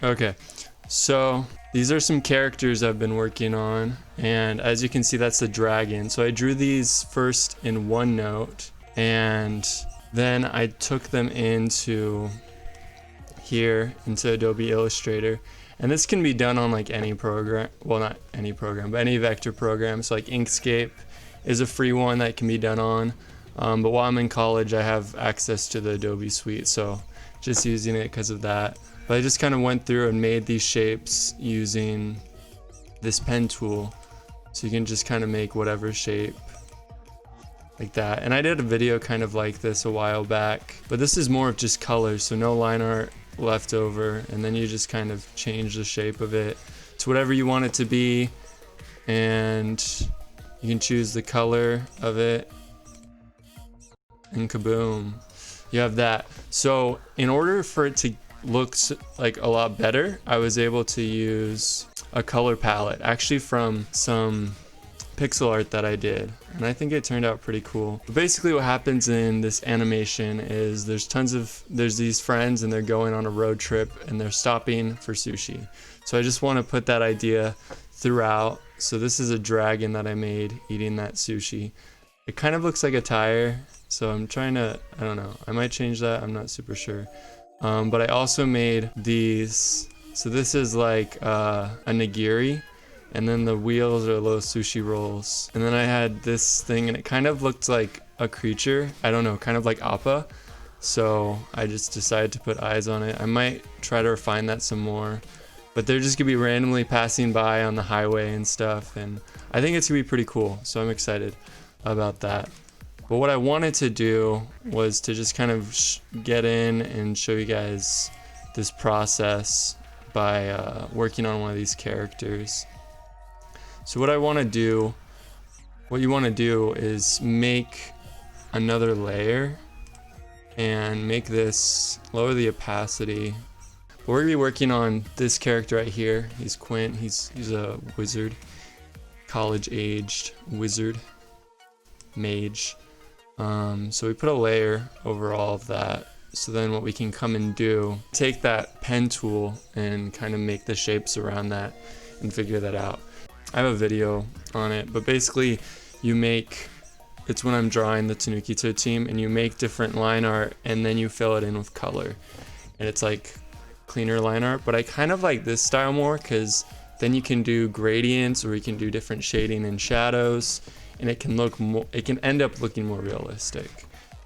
Okay, so these are some characters I've been working on, and as you can see, that's the dragon. So I drew these first in OneNote, and then I took them into here, into Adobe Illustrator. And this can be done on like any program, well, not any program, but any vector program. So like Inkscape is a free one that can be done on. But while I'm in college, I have access to the Adobe suite, so just using it because of that. But I just kind of went through and made these shapes using this pen tool. So you can just kind of make whatever shape like that. And I did a video kind of like this a while back, but this is more of just colors, so no line art left over. And then you just kind of change the shape of it to whatever you want it to be. And you can choose the color of it. And kaboom, you have that. So in order for it to look like a lot better, I was able to use a color palette actually from some pixel art that I did, and I think it turned out pretty cool. But basically what happens in this animation is there's these friends and they're going on a road trip and they're stopping for sushi. So I just want to put that idea throughout. So this is a dragon that I made eating that sushi. It kind of looks like a tire, so I'm trying to, I don't know, I might change that, I'm not super sure. But I also made these, so this is like a nigiri, and then the wheels are little sushi rolls. And then I had this thing and it kind of looked like a creature, I don't know, kind of like Appa. So I just decided to put eyes on it. I might try to refine that some more, but they're just gonna be randomly passing by on the highway and stuff, and I think it's gonna be pretty cool, so I'm excited about that. But what I wanted to do was to just kind of get in and show you guys this process by working on one of these characters. So what you want to do is make another layer and make this, lower the opacity. But we're gonna be working on this character right here. He's Quint, he's a wizard, college-aged wizard, mage. So we put a layer over all of that. So then what we can come and do, take that pen tool and kind of make the shapes around that and figure that out. I have a video on it, but basically you make, it's when I'm drawing the Tanuki team, and you make different line art and then you fill it in with color. And it's like cleaner line art, but I kind of like this style more because then you can do gradients, or you can do different shading and shadows. And it can look more, it can end up looking more realistic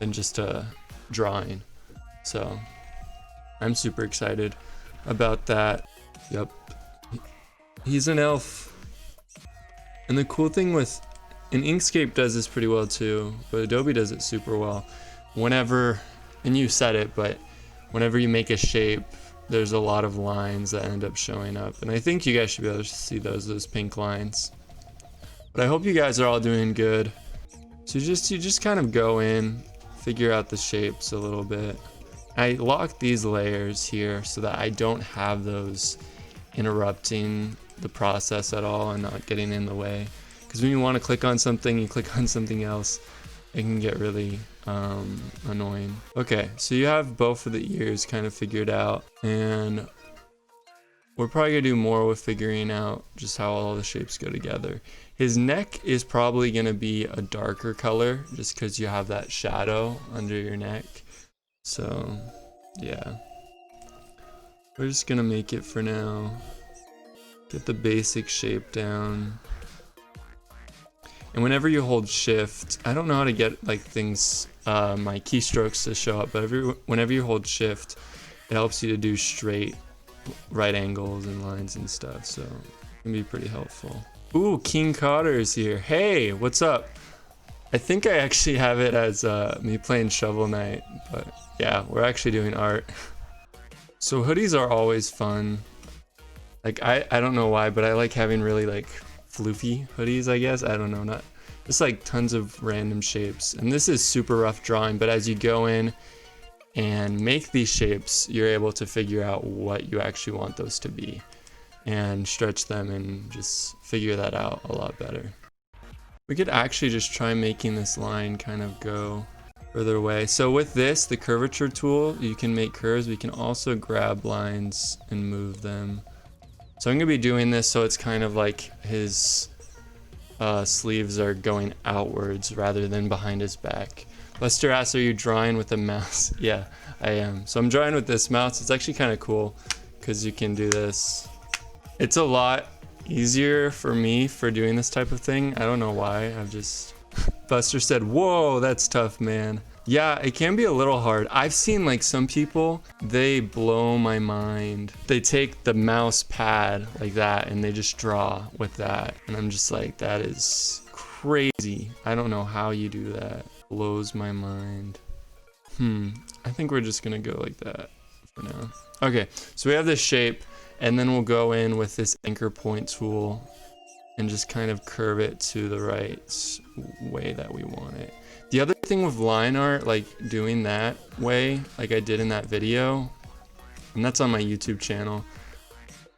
than just a drawing. So I'm super excited about that. Yep, he's an elf. And the cool thing with, and Inkscape does this pretty well too, but Adobe does it super well. Whenever, and you said it, but whenever you make a shape, there's a lot of lines that end up showing up. And I think you guys should be able to see those pink lines. But I hope you guys are all doing good. So you just kind of go in, figure out the shapes a little bit. I lock these layers here so that I don't have those interrupting the process at all and not getting in the way. Because when you want to click on something, you click on something else, it can get really annoying. Okay, so you have both of the ears kind of figured out, and we're probably gonna do more with figuring out just how all the shapes go together. His neck is probably gonna be a darker color just because you have that shadow under your neck. So yeah, we're just gonna make it for now. Get the basic shape down. And whenever you hold shift, I don't know how to get like things, my keystrokes to show up, but whenever you hold shift, it helps you to do straight right angles and lines and stuff, so it can be pretty helpful. Ooh, King Cotter is here. Hey, what's up? I think I actually have it as me playing Shovel Knight, but yeah, we're actually doing art. So hoodies are always fun. Like I don't know why, but I like having really like floofy hoodies, I guess. I don't know, not just like tons of random shapes. And this is super rough drawing, but as you go in and make these shapes, you're able to figure out what you actually want those to be and stretch them and just figure that out a lot better. We could actually just try making this line kind of go further away. So with this, the curvature tool, you can make curves. We can also grab lines and move them. So I'm gonna be doing this so it's kind of like his sleeves are going outwards rather than behind his back. Lester asks, are you drawing with a mouse? Yeah, I am. So I'm drawing with this mouse. It's actually kind of cool because you can do this. It's a lot easier for me for doing this type of thing. I don't know why. I've just... Buster said, whoa, that's tough, man. Yeah, it can be a little hard. I've seen like some people, they blow my mind. They take the mouse pad like that and they just draw with that. And I'm just like, that is crazy. I don't know how you do that. Blows my mind. I think we're just gonna go like that for now. Okay, so we have this shape and then we'll go in with this anchor point tool and just kind of curve it to the right way that we want it. The other thing with line art, like doing that way, like I did in that video, and that's on my YouTube channel,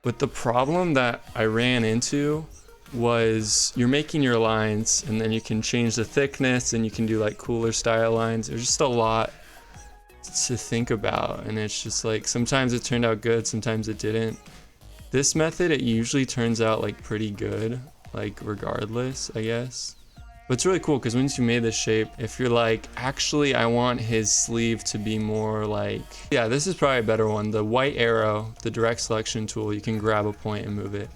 but the problem that I ran into was you're making your lines and then you can change the thickness and you can do like cooler style lines. There's just a lot to think about, and it's just like sometimes it turned out good, sometimes it didn't. This method, it usually turns out like pretty good, like regardless, I guess. But it's really cool because once you made this shape, if you're like, actually I want his sleeve to be more like, yeah, this is probably a better one. The white arrow, the direct selection tool, you can grab a point and move it.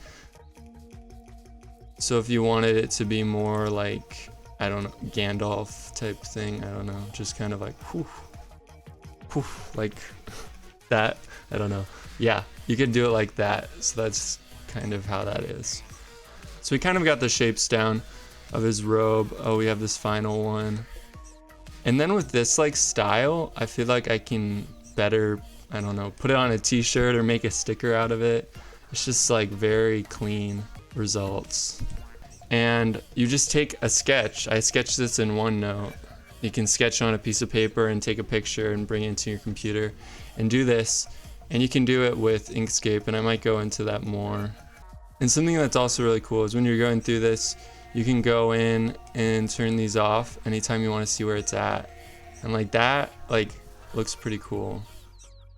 So if you wanted it to be more like, I don't know, Gandalf type thing, I don't know, just kind of like, whew, whew, like that, I don't know. Yeah, you could do it like that. So that's kind of how that is. So we kind of got the shapes down of his robe. Oh, we have this final one. And then with this like style, I feel like I can better, I don't know, put it on a t-shirt or make a sticker out of it. It's just like very clean results. And you just take a sketch. I sketched this in OneNote. You can sketch on a piece of paper and take a picture and bring it into your computer and do this. And you can do it with Inkscape, and I might go into that more. And something that's also really cool is when you're going through this, you can go in and turn these off anytime you want to see where it's at. And like that, like, looks pretty cool.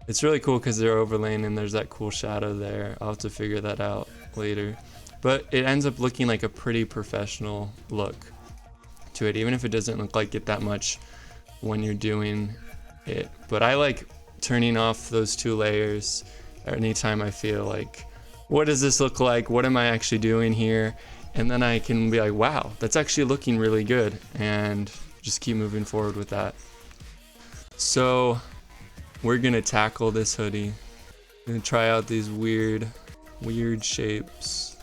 It's really cool because they're overlaying and there's that cool shadow there. I'll have to figure that out later. But it ends up looking like a pretty professional look to it, even if it doesn't look like it that much when you're doing it. But I like turning off those two layers anytime I feel like, what does this look like? What am I actually doing here? And then I can be like, wow, that's actually looking really good, and just keep moving forward with that. So we're gonna tackle this hoodie. I'm gonna try out these weird shapes.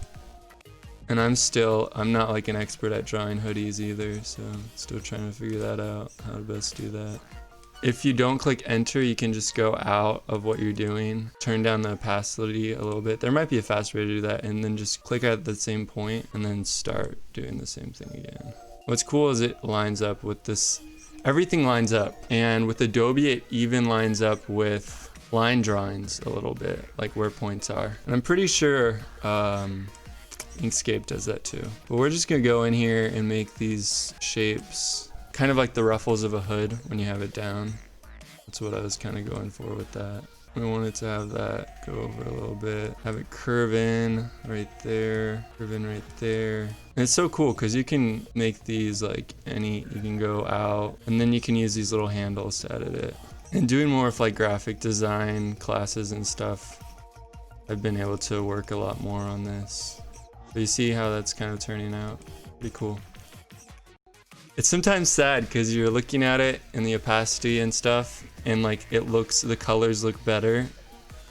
And I'm not like an expert at drawing hoodies either, so I'm still trying to figure that out, how to best do that. If you don't click enter, you can just go out of what you're doing, turn down the opacity a little bit. There might be a fast way to do that, and then just click at the same point and then start doing the same thing again. What's cool is it lines up with this, everything lines up, and with Adobe it even lines up with line drawings a little bit, like where points are. And I'm pretty sure Inkscape does that too. But we're just gonna go in here and make these shapes kind of like the ruffles of a hood when you have it down. That's what I was kind of going for with that. We wanted to have that go over a little bit, have it curve in right there, curve in right there. And it's so cool because you can make these like you can go out, and then you can use these little handles to edit it. And doing more of like graphic design classes and stuff, I've been able to work a lot more on this. So you see how that's kind of turning out? Pretty cool. It's sometimes sad because you're looking at it and the opacity and stuff, and like the colors look better,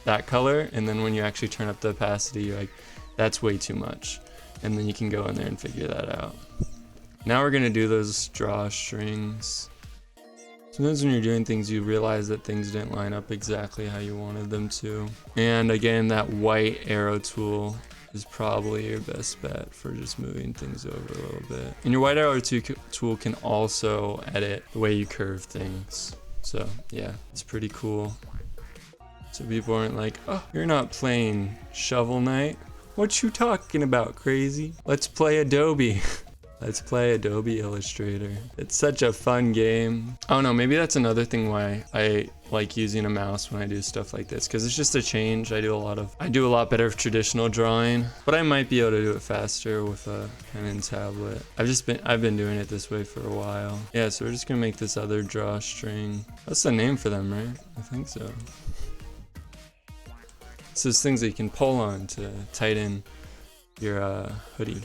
that color, and then when you actually turn up the opacity, you're like, that's way too much. And then you can go in there and figure that out. Now we're gonna do those drawstrings. Sometimes when you're doing things, you realize that things didn't line up exactly how you wanted them to. And again, that white arrow tool is probably your best bet for just moving things over a little bit. And your white arrow tool can also edit the way you curve things. So yeah, it's pretty cool. So people aren't like, oh, you're not playing Shovel Knight. What you talking about, crazy? Let's play Adobe. Let's play Adobe Illustrator. It's such a fun game. I don't know, maybe that's another thing why I like using a mouse when I do stuff like this, because it's just a change. I do a lot better with traditional drawing, but I might be able to do it faster with a pen and tablet. I've been doing it this way for a while. Yeah, so we're just gonna make this other drawstring. That's the name for them, right? I think so. It's those things that you can pull on to tighten your hoodie.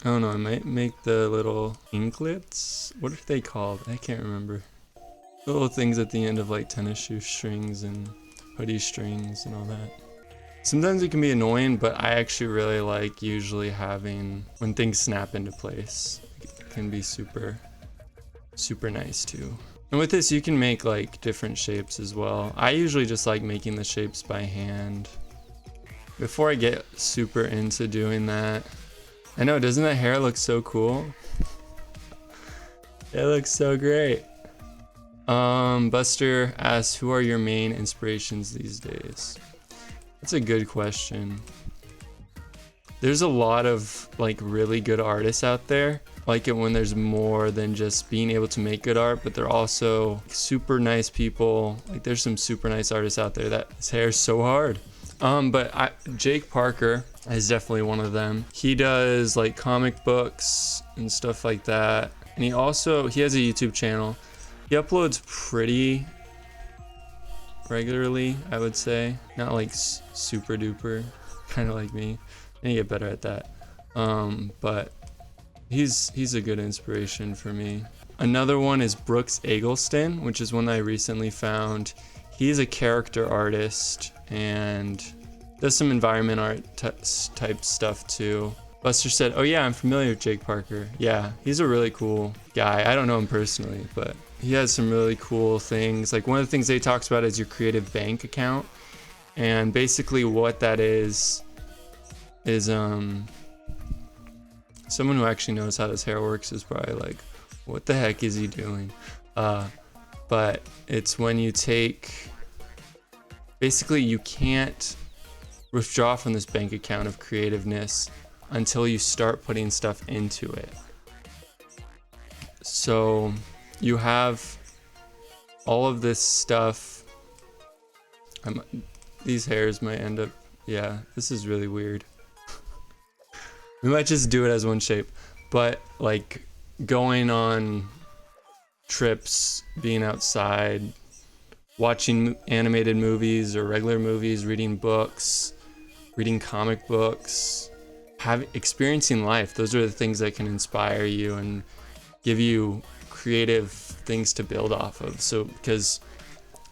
I don't know, I might make the little anklets. What are they called? I can't remember. The little things at the end of like tennis shoe strings and hoodie strings and all that. Sometimes it can be annoying, but I actually really like usually having when things snap into place. It can be super nice too. And with this you can make like different shapes as well. I usually just like making the shapes by hand. Before I get super into doing that, I know, doesn't that hair look so cool? It looks so great. Buster asks, who are your main inspirations these days? That's a good question. There's a lot of like really good artists out there. I like it when there's more than just being able to make good art, but they're also super nice people. Like there's some super nice artists out there that his hair is so hard. Jake Parker is definitely one of them. He does like comic books and stuff like that. And he has a YouTube channel. He uploads pretty regularly, I would say. Not like super duper, kind of like me. I need to get better at that. But he's a good inspiration for me. Another one is Brooks Eggleston, which is one that I recently found. He's a character artist and does some environment art type stuff too. Buster said, oh yeah, I'm familiar with Jake Parker. Yeah, he's a really cool guy. I don't know him personally, but he has some really cool things. Like one of the things that he talks about is your creative bank account. And basically what that is someone who actually knows how this hair works is probably like, what the heck is he doing? But it's when you basically you can't withdraw from this bank account of creativeness until you start putting stuff into it. So you have all of this stuff. These hairs might end up, yeah, this is really weird. We might just do it as one shape, but like going on trips, being outside, watching animated movies or regular movies, reading books, reading comic books, experiencing life. Those are the things that can inspire you and give you creative things to build off of. So, because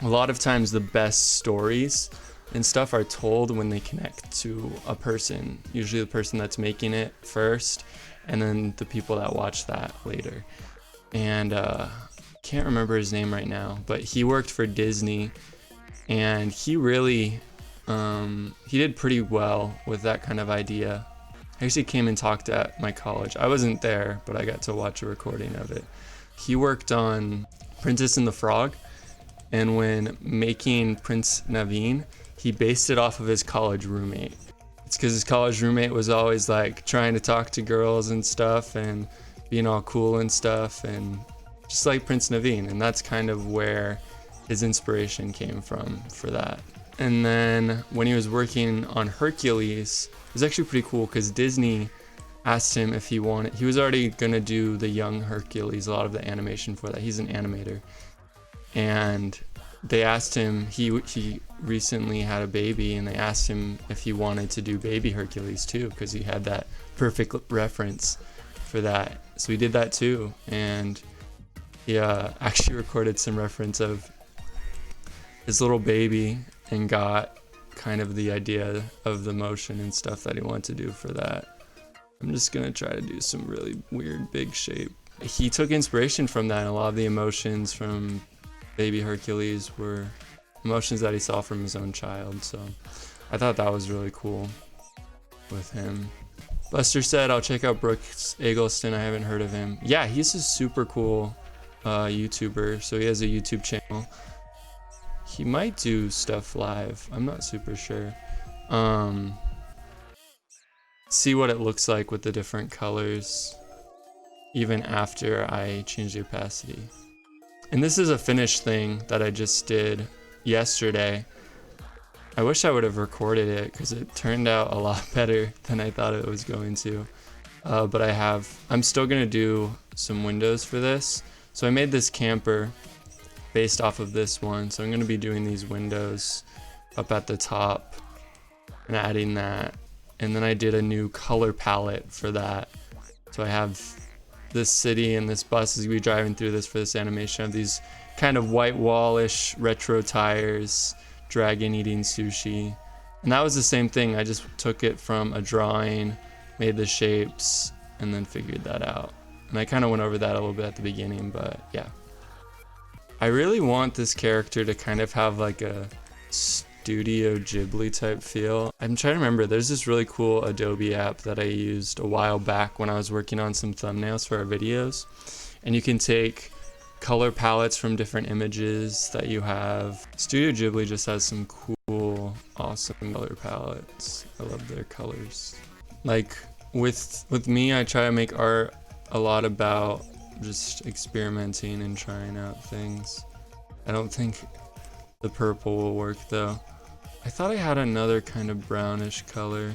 a lot of times the best stories and stuff are told when they connect to a person, usually the person that's making it first, and then the people that watch that later. And can't remember his name right now, but he worked for Disney, and he really he did pretty well with that kind of idea. I actually came and talked at my college. I wasn't there, but I got to watch a recording of it. He worked on Princess and the Frog, and when making Prince Naveen, he based it off of his college roommate. It's because his college roommate was always like trying to talk to girls and stuff and being all cool and stuff, and just like Prince Naveen, and that's kind of where his inspiration came from for that. And then when he was working on Hercules, it was actually pretty cool because Disney asked him if he was already gonna do the young Hercules, a lot of the animation for that. He's an animator. And they asked him, he recently had a baby, and they asked him if he wanted to do baby Hercules too, because he had that perfect reference for that. So he did that too, and he actually recorded some reference of his little baby and got kind of the idea of the motion and stuff that he wanted to do for that. I'm just gonna try to do some really weird big shape. He took inspiration from that, and a lot of the emotions from baby Hercules were emotions that he saw from his own child, so I thought that was really cool with him. Buster said, I'll check out Brooks Eggleston, I haven't heard of him. Yeah, he's a super cool YouTuber, so he has a YouTube channel. He might do stuff live, I'm not super sure. see what it looks like with the different colors even after I change the opacity. And this is a finished thing that I just did yesterday. I wish I would have recorded it because it turned out a lot better than I thought it was going to. But I'm still gonna do some windows for this. So I made this camper based off of this one. So I'm gonna be doing these windows up at the top and adding that. And then I did a new color palette for that. So I have this city and this bus is gonna be driving through this for this animation. I have these kind of white wallish retro tires, dragon eating sushi. And that was the same thing. I just took it from a drawing, made the shapes, and then figured that out. And I kind of went over that a little bit at the beginning, but yeah. I really want this character to kind of have like a Studio Ghibli type feel. I'm trying to remember, there's this really cool Adobe app that I used a while back when I was working on some thumbnails for our videos. And you can take color palettes from different images that you have. Studio Ghibli just has some cool, awesome color palettes. I love their colors. Like with me, I try to make art a lot about just experimenting and trying out things. I don't think the purple will work though. I thought I had another kind of brownish color.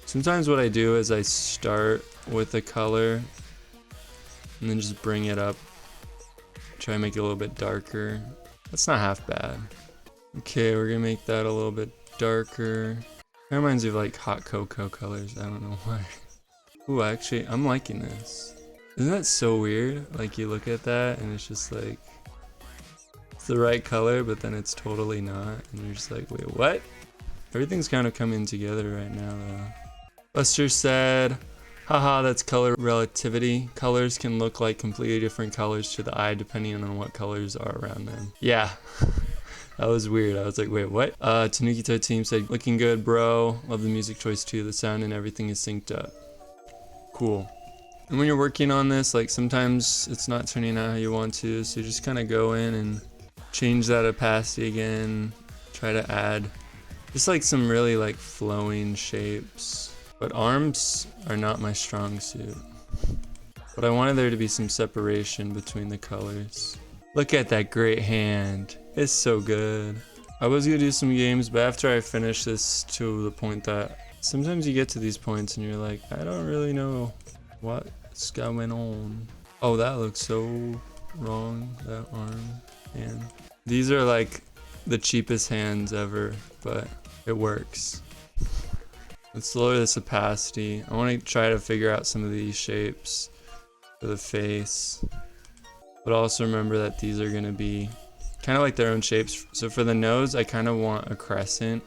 Sometimes what I do is I start with a color and then just bring it up. Try to make it a little bit darker. That's not half bad. Okay, we're gonna make that a little bit darker. It reminds me of like hot cocoa colors. I don't know why. Ooh, actually, I'm liking this. Isn't that so weird? Like you look at that and it's just like, it's the right color, but then it's totally not. And you're just like, wait, what? Everything's kind of coming together right now though. Buster said, haha, that's color relativity. Colors can look like completely different colors to the eye depending on what colors are around them. Yeah, that was weird. I was like, wait, what? Tanuki Toad Team said, looking good, bro. Love the music choice too. The sound and everything is synced up. Cool. And when you're working on this, like sometimes it's not turning out how you want to, so you just kind of go in and change that opacity again. Try to add just like some really like flowing shapes. But arms are not my strong suit. But I wanted there to be some separation between the colors. Look at that great hand. It's so good. I was gonna do some games, but after I finish this to the point that sometimes you get to these points and you're like, I don't really know what's going on. Oh, that looks so wrong, that arm hand. These are like the cheapest hands ever, but it works. Let's lower this opacity. I want to try to figure out some of these shapes for the face, but also remember that these are going to be kind of like their own shapes. So for the nose, I kind of want a crescent,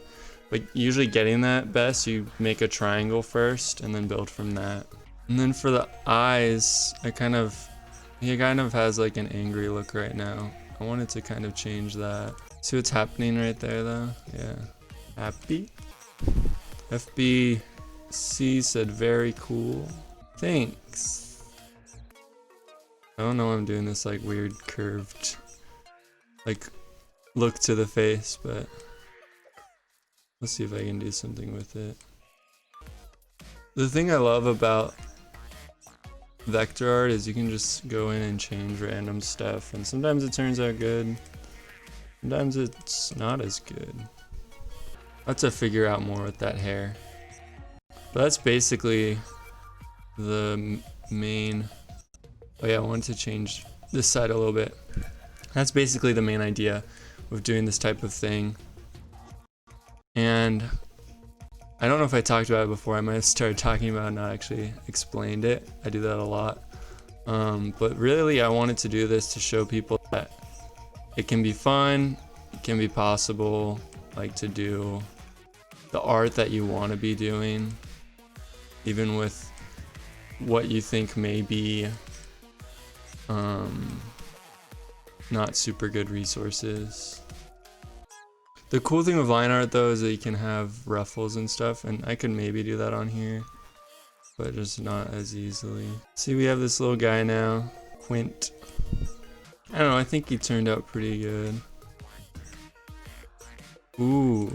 but usually getting that best, you make a triangle first and then build from that. And then for the eyes, he kind of has like an angry look right now. I wanted to kind of change that. See what's happening right there though? Yeah. Happy? FBC said very cool. Thanks. I don't know why I'm doing this like weird curved like look to the face, but let's see if I can do something with it. The thing I love about vector art is you can just go in and change random stuff, and sometimes it turns out good, sometimes it's not as good. I have to figure out more with that hair. But that's basically the main... Oh yeah, I wanted to change this side a little bit. That's basically the main idea of doing this type of thing. And I don't know if I talked about it before. I might have started talking about it and not actually explained it. I do that a lot. But really, I wanted to do this to show people that it can be fun, it can be possible, like to do the art that you want to be doing, even with what you think may be not super good resources. The cool thing with line art though is that you can have ruffles and stuff, and I could maybe do that on here, but just not as easily. See, we have this little guy now, Quint. I don't know, I think he turned out pretty good. Ooh,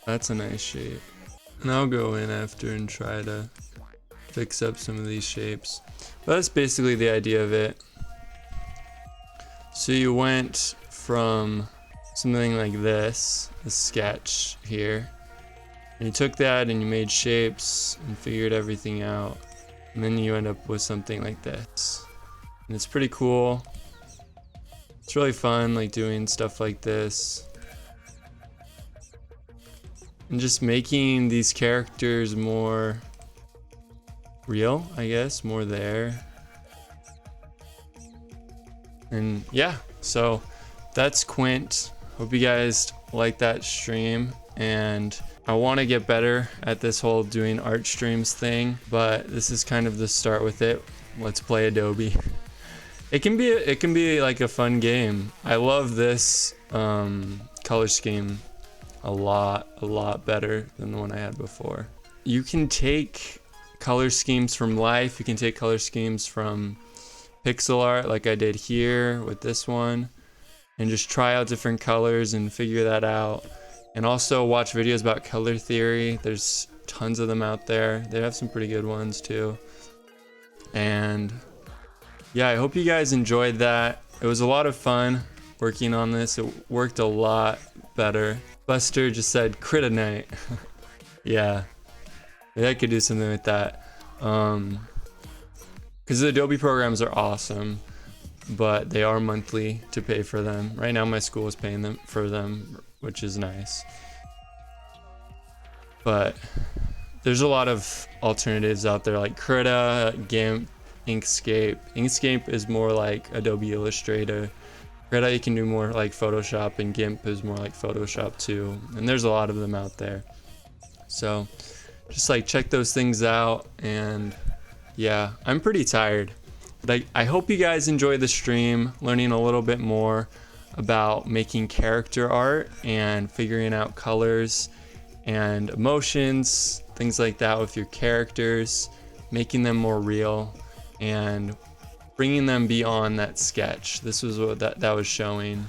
that's a nice shape. And I'll go in after and try to fix up some of these shapes. But that's basically the idea of it. So you went from something like this, a sketch here, and you took that and you made shapes and figured everything out, and then you end up with something like this. And it's pretty cool. It's really fun, like doing stuff like this. And just making these characters more real, I guess, more there. And yeah, so that's Quint. Hope you guys like that stream, and I want to get better at this whole doing art streams thing, but this is kind of the start with it. Let's play Adobe. It can be like a fun game. I love this color scheme a lot better than the one I had before. You can take color schemes from life, you can take color schemes from pixel art like I did here with this one, and just try out different colors and figure that out. And also watch videos about color theory. There's tons of them out there. They have some pretty good ones too. And yeah, I hope you guys enjoyed that. It was a lot of fun working on this. It worked a lot better. Buster just said Kryptonite. Yeah, maybe I could do something with that. Because the Adobe programs are awesome, but they are monthly to pay for them. Right now my school is paying them for them, which is nice. But there's a lot of alternatives out there like Krita, GIMP, Inkscape. Inkscape is more like Adobe Illustrator. Krita you can do more like Photoshop, and GIMP is more like Photoshop too. And there's a lot of them out there. So just like check those things out. And yeah, I'm pretty tired. But I hope you guys enjoy the stream, learning a little bit more about making character art and figuring out colors and emotions, things like that with your characters, making them more real and bringing them beyond that sketch. This was what that was showing.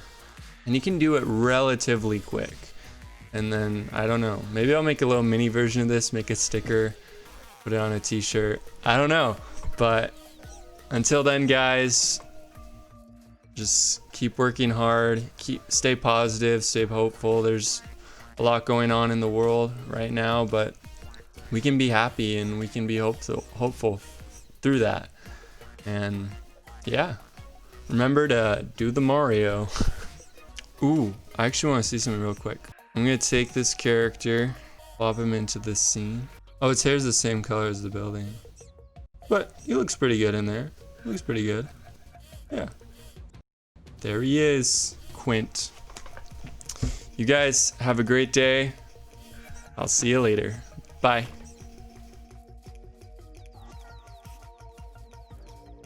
And you can do it relatively quick. And then, I don't know, maybe I'll make a little mini version of this, make a sticker, put it on a t-shirt. I don't know, but until then, guys, just keep working hard, stay positive, stay hopeful. There's a lot going on in the world right now, but we can be happy and we can be hopeful through that. And yeah, remember to do the Mario. Ooh, I actually want to see something real quick. I'm gonna take this character, plop him into this scene. Oh, his hair's the same color as the building, but he looks pretty good in there. He looks pretty good. Yeah. There he is, Quint. You guys have a great day. I'll see you later. Bye.